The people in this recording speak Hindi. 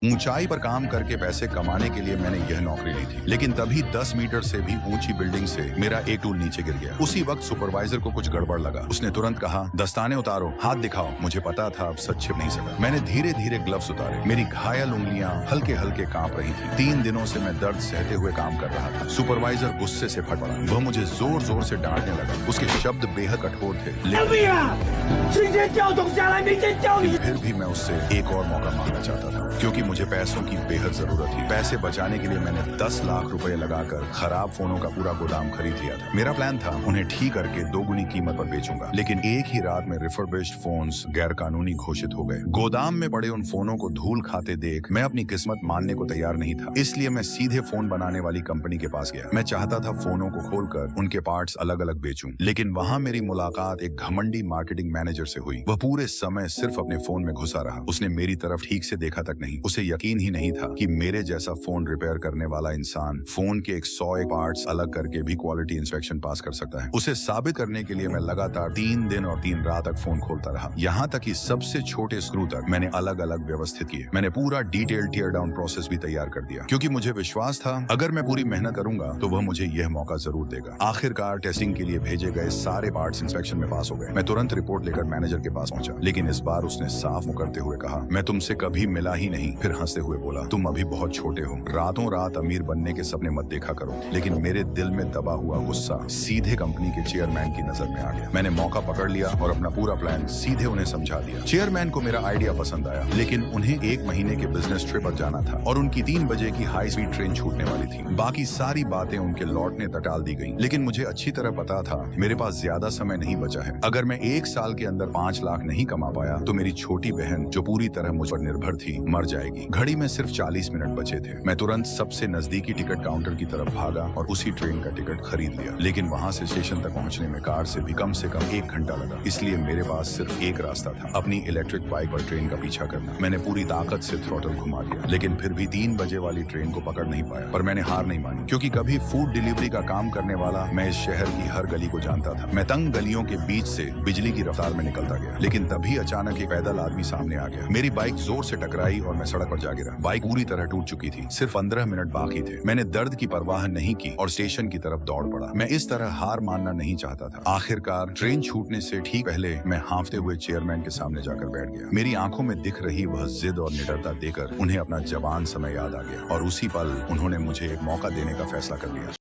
ऊंचाई पर काम करके पैसे कमाने के लिए मैंने यह नौकरी ली थी, लेकिन तभी 10 मीटर से भी ऊंची बिल्डिंग से मेरा एक टूल नीचे गिर गया। उसी वक्त सुपरवाइजर को कुछ गड़बड़ लगा। उसने तुरंत कहा, दस्ताने उतारो, हाथ दिखाओ। मुझे पता था अब सच छिप नहीं सका। मैंने धीरे धीरे ग्लव्स उतारे। मेरी घायल उंगलियां हल्के हल्के कांप रही थी। 3 दिनों से मैं दर्द सहते हुए काम कर रहा था। सुपरवाइजर गुस्से से फट पड़ा। वह मुझे जोर जोर से डांटने लगा। उसके शब्द बेहद कठोर थे, लेकिन फिर भी मैं उससे एक और मौका मांगना चाहता था, क्योंकि मुझे पैसों की बेहद जरूरत थी। पैसे बचाने के लिए मैंने 10 लाख रुपए लगाकर खराब फोनों का पूरा गोदाम खरीद लिया था। मेरा प्लान था उन्हें ठीक करके 2 गुनी कीमत पर बेचूंगा, लेकिन एक ही रात में रिफर्बिश्ड फोन्स गैर कानूनी घोषित हो गए। गोदाम में पड़े उन फोनों को धूल खाते देख मैं अपनी किस्मत मानने को तैयार नहीं था। इसलिए मैं सीधे फोन बनाने वाली कंपनी के पास गया। मैं चाहता था फोनों को खोलकर उनके पार्ट्स अलग अलग बेचूं, लेकिन वहां मेरी मुलाकात एक घमंडी मार्केटिंग मैनेजर से हुई। वह पूरे समय सिर्फ अपने फोन में घुसा रहा। उसने मेरी तरफ ठीक से देखा तक नहीं। उसे यकीन ही नहीं था कि मेरे जैसा फोन रिपेयर करने वाला इंसान फोन के 101 पार्ट्स अलग करके भी क्वालिटी इंस्पेक्शन पास कर सकता है। उसे साबित करने के लिए मैं लगातार 3 दिन और 3 रात तक फोन खोलता रहा। यहाँ तक कि सबसे छोटे स्क्रू तक मैंने अलग अलग व्यवस्थित किए। मैंने पूरा डिटेल टीयर डाउन प्रोसेस भी तैयार कर दिया, क्योंकि मुझे विश्वास था अगर मैं पूरी मेहनत करूंगा तो वह मुझे यह मौका जरूर देगा। आखिरकार टेस्टिंग के लिए भेजे गए सारे पार्ट्स इंस्पेक्शन में पास हो गए। मैं तुरंत रिपोर्ट लेकर मैनेजर के पास पहुंचा, लेकिन इस बार उसने साफ मुकरते हुए कहा, मैं तुमसे कभी मिला ही नहीं। फिर हंसते हुए बोला, तुम अभी बहुत छोटे हो, रातों रात अमीर बनने के सपने मत देखा करो। लेकिन मेरे दिल में दबा हुआ गुस्सा सीधे कंपनी के चेयरमैन की नजर में आ गया। मैंने मौका पकड़ लिया और अपना पूरा प्लान सीधे उन्हें समझा दिया। चेयरमैन को मेरा आइडिया पसंद आया, लेकिन उन्हें 1 महीने के बिजनेस ट्रिप पर जाना था और उनकी 3 बजे की हाई स्पीड ट्रेन छूटने वाली थी। बाकी सारी बातें उनके लौटने तक टाल दी गई, लेकिन मुझे अच्छी तरह पता था मेरे पास ज्यादा समय नहीं बचा है। अगर मैं 1 साल के अंदर 5 लाख नहीं कमा पाया तो मेरी छोटी बहन, जो पूरी तरह मुझ पर निर्भर थी, मर जाएगी। घड़ी में सिर्फ 40 मिनट बचे थे। मैं तुरंत सबसे नजदीकी टिकट काउंटर की तरफ भागा और उसी ट्रेन का टिकट खरीद लिया, लेकिन वहां से स्टेशन तक पहुंचने में कार से भी कम 1 घंटा लगा। इसलिए मेरे पास सिर्फ एक रास्ता था, अपनी इलेक्ट्रिक बाइक पर ट्रेन का पीछा करना। मैंने पूरी ताकत से थ्रॉटल घुमा दिया, लेकिन फिर भी 3 बजे वाली ट्रेन को पकड़ नहीं पाया। पर मैंने हार नहीं मानी, क्योंकि कभी फूड डिलीवरी का काम करने वाला मैं इस शहर की हर गली को जानता था। मैं तंग गलियों के बीच से बिजली की रफ्तार में निकलता गया, लेकिन तभी अचानक एक पैदल आदमी सामने आ गया। मेरी बाइक जोर से टकराई और मैं सड़क पर जा गिरा। बाइक पूरी तरह टूट चुकी थी। सिर्फ 15 मिनट बाकी थे। मैंने दर्द की परवाह नहीं की और स्टेशन की तरफ दौड़ पड़ा। मैं इस तरह हार मानना नहीं चाहता था। आखिरकार ट्रेन छूटने से ठीक पहले मैं हांफते हुए चेयरमैन के सामने जाकर बैठ गया। मेरी आंखों में दिख रही वह जिद और निडरता देकर उन्हें अपना जवान समय याद आ गया और उसी पल उन्होंने मुझे एक मौका देने का फैसला कर लिया।